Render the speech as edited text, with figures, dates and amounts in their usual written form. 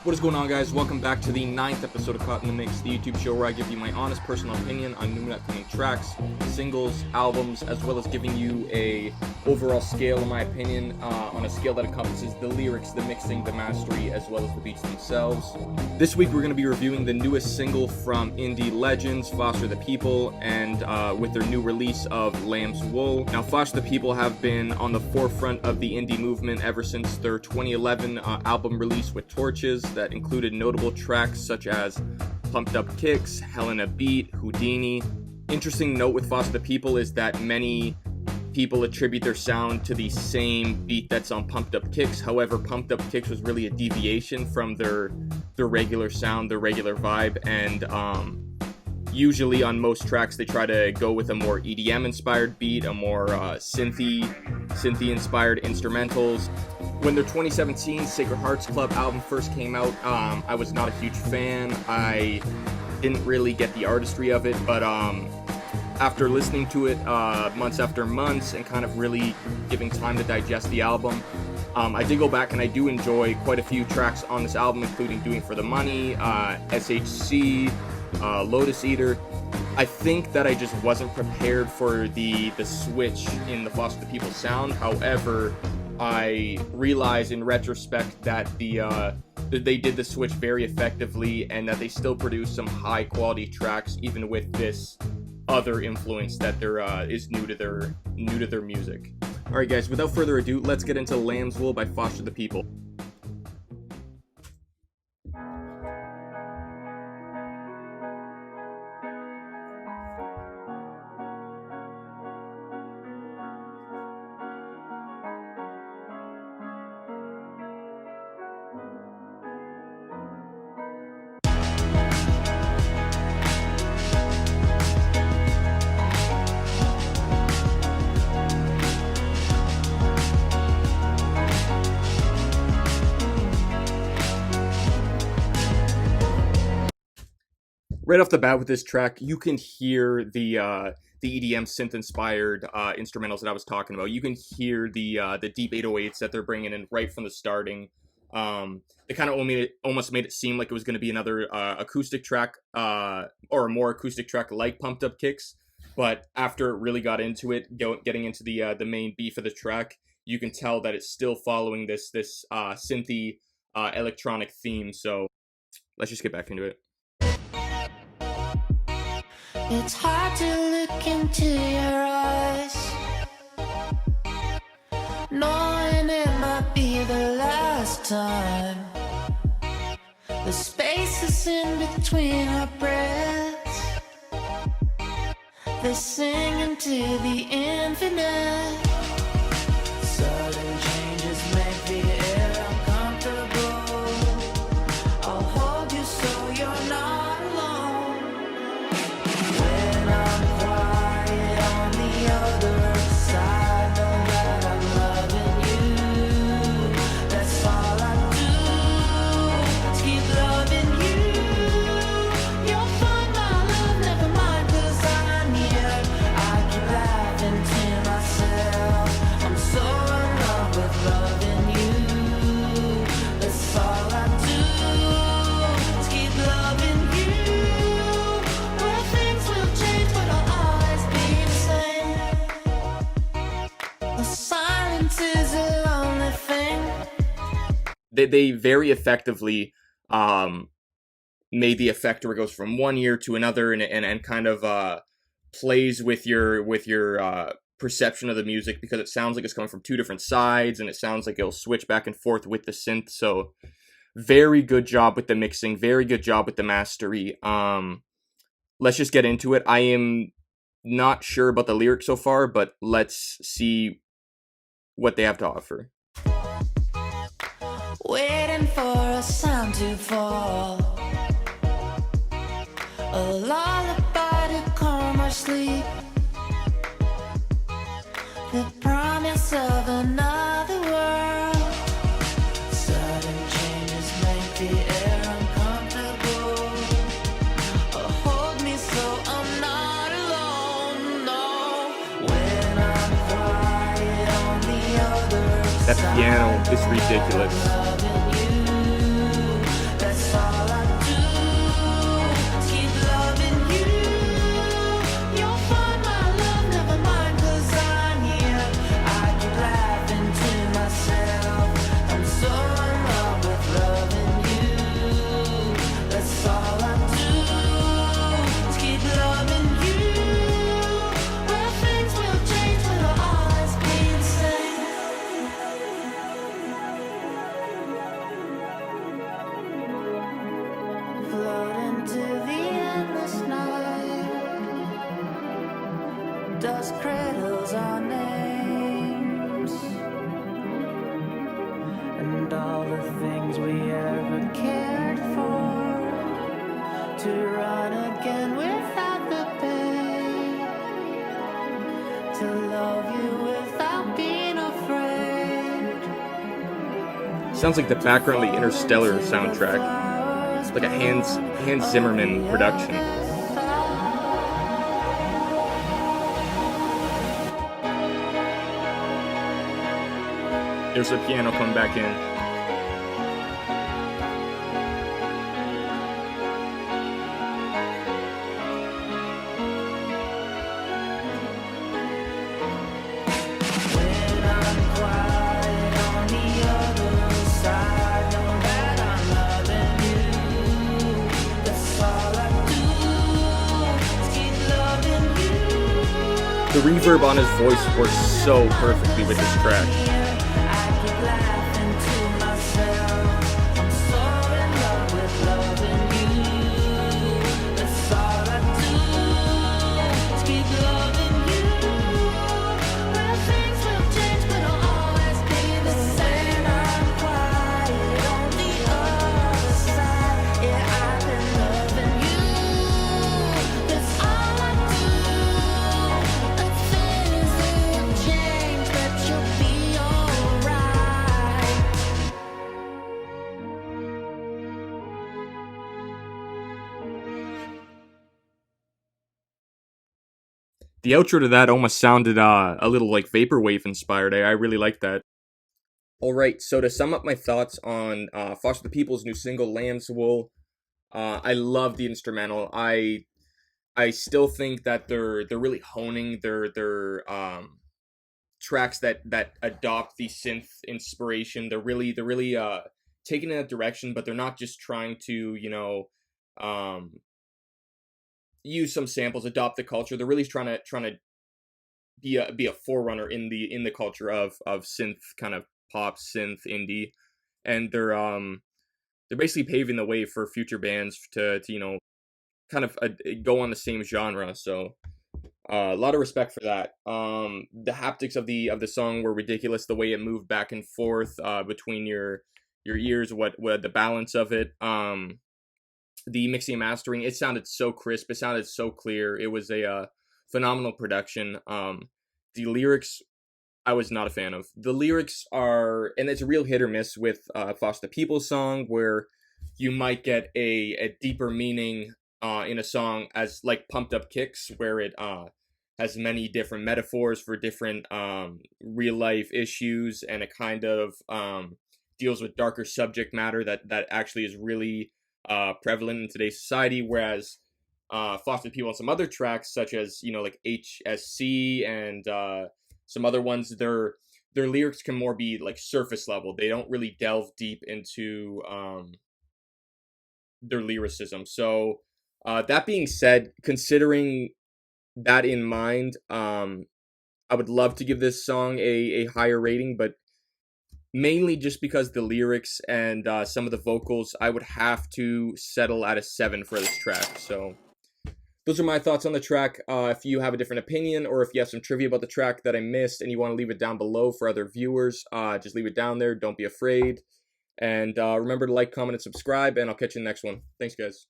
What is going on, guys? Welcome back to the 9th episode of Caught in the Mix, the YouTube show where I give you my honest personal opinion on new and upcoming tracks, singles, albums, as well as giving you a overall scale, in my opinion, on a scale that encompasses the lyrics, the mixing, the mastery, as well as the beats themselves. This week we're going to be reviewing the newest single from indie legends, Foster the People, and with their new release of Lamb's Wool. Now, Foster the People have been on the forefront of the indie movement ever since their 2011 album release with Torches that included notable tracks such as Pumped Up Kicks, Helena Beat, Houdini. Interesting note with Foster the People is that many people attribute their sound to the same beat that's on Pumped Up Kicks. However, Pumped Up Kicks was really a deviation from their regular sound, their regular vibe, and usually on most tracks they try to go with a more EDM inspired beat, a more synthy inspired instrumentals. When their 2017 Sacred Hearts Club album first came out, I was not a huge fan. I didn't really get the artistry of it, but after listening to it months after months and kind of really giving time to digest the album, I did go back and I do enjoy quite a few tracks on this album, including Doing for the Money, SHC, Lotus Eater. I think that I just wasn't prepared for the switch in the Foster the People sound. However, I realize in retrospect that they did the switch very effectively and that they still produce some high quality tracks even with this other influence that is new to their music. Alright guys, without further ado, let's get into Lamb's Wool by Foster the People. Right off the bat with this track, you can hear the EDM synth-inspired instrumentals that I was talking about. You can hear the deep 808s that they're bringing in right from the starting. They kind of almost made it seem like it was going to be another acoustic track, or a more acoustic track like Pumped Up Kicks. But after it really got into it, getting into the main beef of the track, you can tell that it's still following this synthy electronic theme. So let's just get back into it. It's hard to look into your eyes, knowing it might be the last time. The spaces in between our breaths, they sing into the infinite. Sudden changes make the air uncomfortable. I'll hold you so you're not alone. They very effectively made the effect where it goes from one ear to another and kind of plays with your perception of the music, because it sounds like it's coming from two different sides and it sounds like it'll switch back and forth with the synth. So very good job with the mixing, very good job with the mastery. Let's just get into it. I am not sure about the lyrics so far, but let's see what they have to offer. Waiting for a sound to fall, a lullaby to calm our sleep, the promise of another world. Sudden changes make the air uncomfortable. Hold me so I'm not alone, no. When I'm quiet on the other That piano is ridiculous. dust cradles our names, and all the things we ever cared for, to run again without the pain, to love you without being afraid. Sounds like the background of the Interstellar soundtrack. It's like a Hans Zimmerman production. There's the piano coming back in. When I'm quiet on the other side, know that I'm loving you. That's all I do, is keep loving you. The reverb on his voice works so perfectly with this track. I keep laughing to myself. I'm so in love with loving you. That's all I do, is keep loving you. Well, things will change, but I'll always be the same. I'm quiet on the other side. Yeah, I've been loving you. That's all I do. And things will change, but you'll be alright. The outro to that almost sounded a little like vaporwave inspired. I really like that. Alright, so to sum up my thoughts on Foster the People's new single, Lamb's Wool, I love the instrumental. I still think that they're really honing their tracks that adopt the synth inspiration. They're really taking in that direction, but they're not just trying to use some samples, adopt the culture. They're really trying to be a forerunner in the culture of synth, kind of pop, synth, indie, and they're basically paving the way for future bands to kind of go on the same genre. So a lot of respect for that. The haptics of the song were ridiculous. The way it moved back and forth between your ears, what the balance of it. The mixing and mastering, it sounded so crisp. It sounded so clear. It was a phenomenal production. The lyrics, I was not a fan of. The lyrics are, and it's a real hit or miss with Foster the People's song, where you might get a deeper meaning in a song as like Pumped Up Kicks, where it has many different metaphors for different real life issues, and it kind of deals with darker subject matter that actually is really prevalent in today's society. Whereas Foster the People on some other tracks, such as like HSC and some other ones, their lyrics can more be like surface level. They don't really delve deep into their lyricism. So that being said, considering that in mind, I would love to give this song a higher rating, but mainly just because the lyrics and some of the vocals, I would have to settle at a 7 for this track. So those are my thoughts on the track. If you have a different opinion, or if you have some trivia about the track that I missed and you want to leave it down below for other viewers, just leave it down there. Don't be afraid. And remember to like, comment, and subscribe, and I'll catch you in the next one. Thanks, guys.